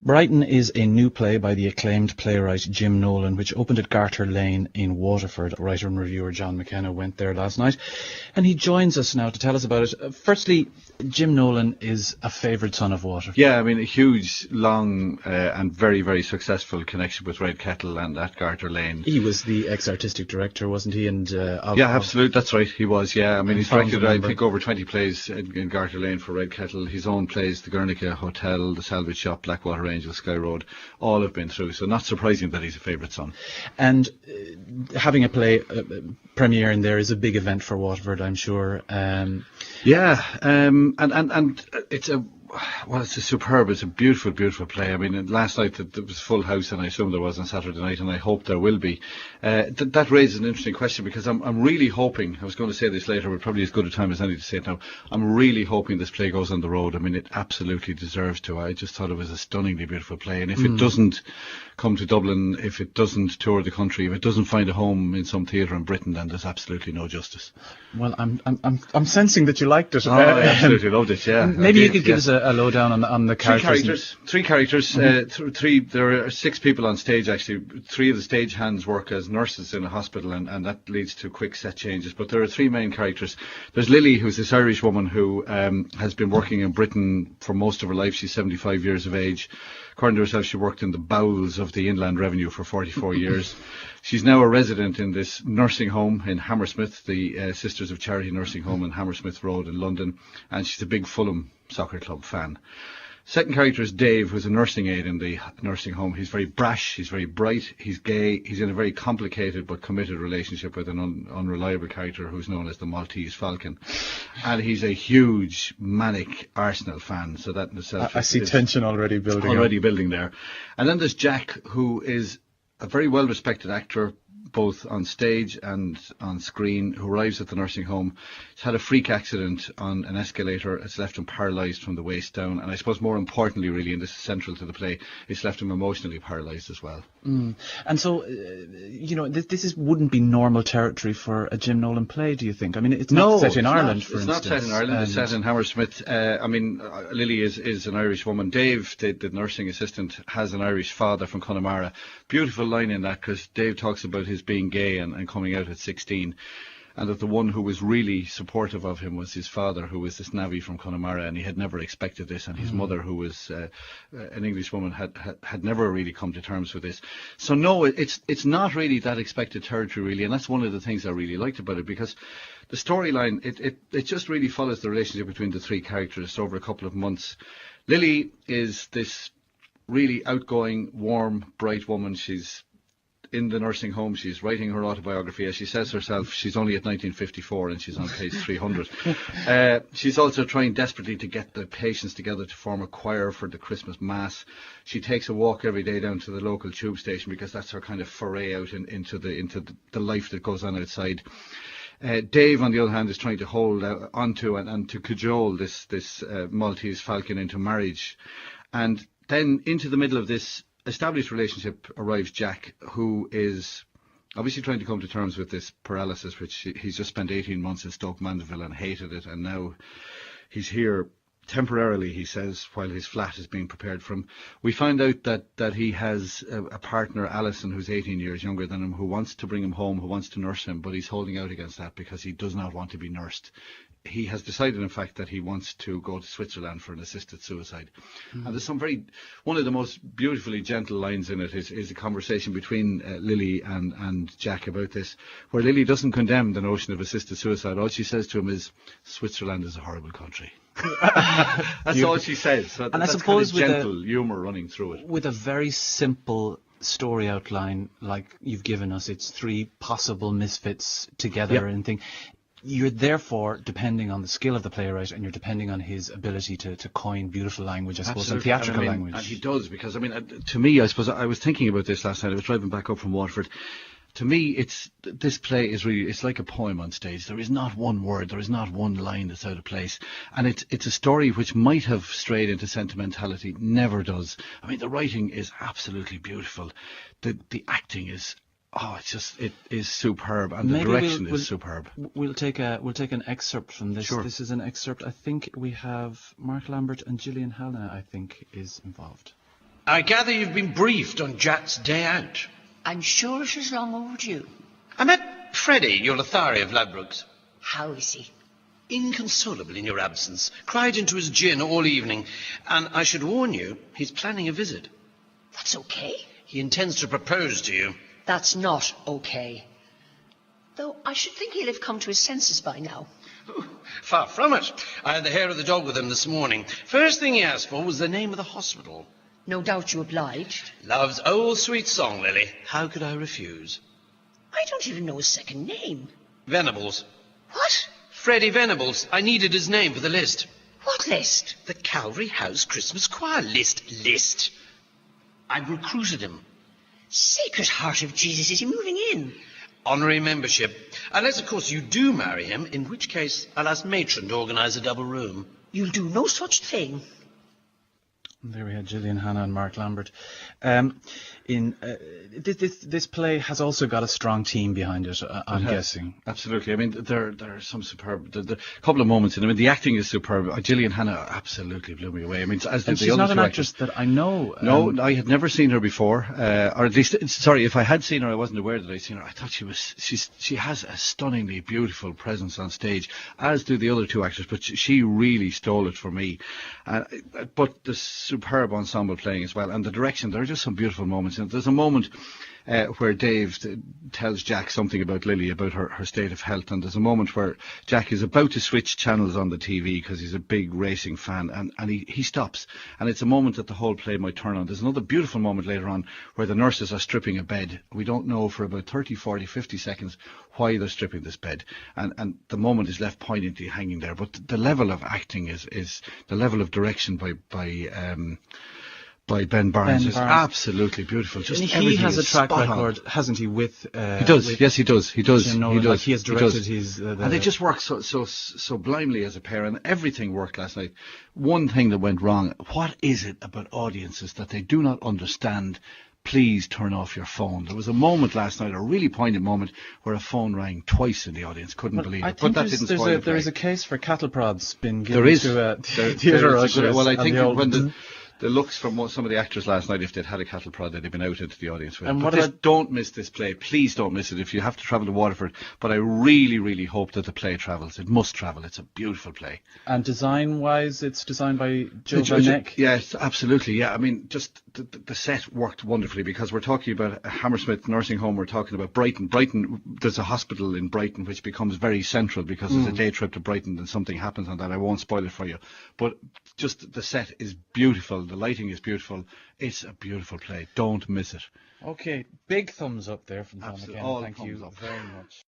Brighton is a new play by the acclaimed playwright Jim Nolan, which opened at Garter Lane in Waterford. Writer and reviewer John McKenna went there last night, and he joins us now to tell us about it. Firstly, Jim Nolan is a favourite son of Waterford. Yeah, I mean, a huge, long and very, very successful connection with Red Kettle and at Garter Lane. He was the ex-artistic director, wasn't he? And absolutely, that's right, he was, yeah. I mean, he's directed, I think, over 20 plays in Garter Lane for Red Kettle. His own plays, the Guernica Hotel, the Salvage Shop, Blackwater Angel, Sky Road, all have been through, so not surprising that he's a favourite son. And having a play premiere in there is a big event for Waterford, I'm sure. And it's it's a beautiful, beautiful play. I mean, last night there was full house, and I assume there was on Saturday night, and I hope there will be. That raises an interesting question, because I'm really hoping, I was going to say this later, but probably as good a time as any to say it now, I'm really hoping this play goes on the road. I mean, it absolutely deserves to. I just thought it was a stunningly beautiful play, and if it doesn't come to Dublin, if it doesn't tour the country, if it doesn't find a home in some theatre in Britain, then there's absolutely no justice. Well, I'm sensing that you liked it. I absolutely loved it, yeah. Maybe you could give us a lowdown on the characters. Three characters. There are 6 people on stage, actually. 3 of the stage hands work as nurses in a hospital, and that leads to quick set changes. But there are 3 main characters. There's Lily, who's this Irish woman who has been working in Britain for most of her life. She's 75 years of age. According to herself, she worked in the bowels of the Inland Revenue for 44 years. She's now a resident in this nursing home in Hammersmith, the Sisters of Charity Nursing Home in Hammersmith Road in London, and she's a big Fulham Soccer Club fan. Second character is Dave, who's a nursing aide in the nursing home. He's very brash, he's very bright, he's gay, he's in a very complicated but committed relationship with an unreliable character who's known as the Maltese Falcon. And he's a huge, manic Arsenal fan, so that in itself I see tension already building there. And then there's Jack, who is a very well-respected actor, both on stage and on screen, who arrives at the nursing home. He's had a freak accident on an escalator. It's left him paralysed from the waist down, and I suppose more importantly, really, and this is central to the play, it's left him emotionally paralysed as well. And so, this wouldn't be normal territory for a Jim Nolan play, do you think? I mean, it's not set in Ireland, for instance. It's not set in Ireland, it's set in Hammersmith. Lily is an Irish woman. Dave, the nursing assistant, has an Irish father from Connemara. Beautiful line in that, because Dave talks about his being gay and coming out at 16, and that the one who was really supportive of him was his father, who was this navvy from Connemara, and he had never expected this, and his mother, who was an English woman, had never really come to terms with this. So no, it's not really that expected territory, really, and that's one of the things I really liked about it, because the storyline, it just really follows the relationship between the 3 characters over a couple of months. Lily is this really outgoing, warm, bright woman. She's in the nursing home, she's writing her autobiography. As she says herself, she's only at 1954 and she's on page 300. She's also trying desperately to get the patients together to form a choir for the Christmas Mass. She takes a walk every day down to the local tube station, because that's her kind of foray out into the life that goes on outside. Dave, on the other hand, is trying to hold onto and to cajole this Maltese Falcon into marriage. And then into the middle of this established relationship arrives Jack, who is obviously trying to come to terms with this paralysis, which he's just spent 18 months in Stoke Mandeville and hated it, and now he's here temporarily, he says, while his flat is being prepared for him. We find out that he has a partner, Alison, who's 18 years younger than him, who wants to bring him home, who wants to nurse him, but he's holding out against that because he does not want to be nursed. He has decided, in fact, that he wants to go to Switzerland for an assisted suicide. And there's one of the most beautifully gentle lines in it is a conversation between Lily and Jack about this, where Lily doesn't condemn the notion of assisted suicide. All she says to him is, Switzerland is a horrible country. That's all she says. So and I suppose kind of gentle humour running through it. With a very simple story outline like you've given us, it's 3 possible misfits together and thing. You're therefore depending on the skill of the playwright, and you're depending on his ability to coin beautiful language, I suppose, and theatrical language. And he does, because, to me, I suppose, I was thinking about this last night. I was driving back up from Waterford. To me, this play is really, it's like a poem on stage. There is not one word, there is not one line that's out of place. And it's a story which might have strayed into sentimentality, never does. I mean, the writing is absolutely beautiful. The acting is, it is superb, and the direction is superb. We'll take an excerpt from this. Sure. This is an excerpt. I think we have Mark Lambert and Gillian Hanna, I think, is involved. I gather you've been briefed on Jack's day out. I'm sure it is long overdue. I met Freddie, your Lothari of Ladbrokes. How is he? Inconsolable in your absence. Cried into his gin all evening. And I should warn you, he's planning a visit. That's okay. He intends to propose to you. That's not okay. Though I should think he'll have come to his senses by now. Far from it. I had the hair of the dog with him this morning. First thing he asked for was the name of the hospital. No doubt you obliged. Love's old sweet song, Lily. How could I refuse? I don't even know his second name. Venables. What? Freddie Venables. I needed his name for the list. What list? The Calvary House Christmas Choir list. I've recruited him. Sacred Heart of Jesus, is he moving in? Honorary membership. Unless, of course, you do marry him, in which case I'll ask Matron to organise a double room. You'll do no such thing. There we had Gillian Hanna and Mark Lambert. This play has also got a strong team behind it, I'm guessing. Absolutely. I mean, there are some superb... The couple of moments in it. I mean, the acting is superb. Gillian Hanna absolutely blew me away. I mean, as did the she's other not two an actors. actress that I know. No, I had never seen her before. Or at least, sorry, if I had seen her, I wasn't aware that I'd seen her. I thought she has a stunningly beautiful presence on stage, as do the other two actors, but she really stole it for me. But the superb ensemble playing as well, and the direction, there are just some beautiful moments. And there's a moment where Dave tells Jack something about Lily, about her state of health, and there's a moment where Jack is about to switch channels on the TV because he's a big racing fan, and he stops, and it's a moment that the whole play might turn on. There's another beautiful moment later on where the nurses are stripping a bed. We don't know for about 30, 40, 50 seconds why they're stripping this bed, and the moment is left poignantly hanging there. But the level of acting is the level of direction by Ben Barnes is absolutely beautiful. Just and he has a track record, hasn't he? With he does. Yes, he does. He does. Nolan, he does. like he has directed his. And they just work so blindly as a pair, and everything worked last night. One thing that went wrong. What is it about audiences that they do not understand? Please turn off your phone. There was a moment last night, a really poignant moment, where a phone rang twice in the audience. Couldn't believe it. But that didn't spoil the play. There is a case for cattle prods being given to theatre ushers. Well, I think when the looks from some of the actors last night, if they'd had a cattle prod, they'd have been out into the audience with it. But don't miss this play. Please don't miss it if you have to travel to Waterford. But I really, really hope that the play travels. It must travel. It's a beautiful play. And design-wise, it's designed by Joe Vanek? Yes, absolutely. Yeah, I mean, just the set worked wonderfully, because we're talking about a Hammersmith nursing home. We're talking about Brighton. There's a hospital in Brighton which becomes very central because there's a day trip to Brighton and something happens on that. I won't spoil it for you. But just the set is beautiful. The lighting is beautiful. It's a beautiful play. Don't miss it. Okay, big thumbs up there from Tom again. All Thank you up. very much.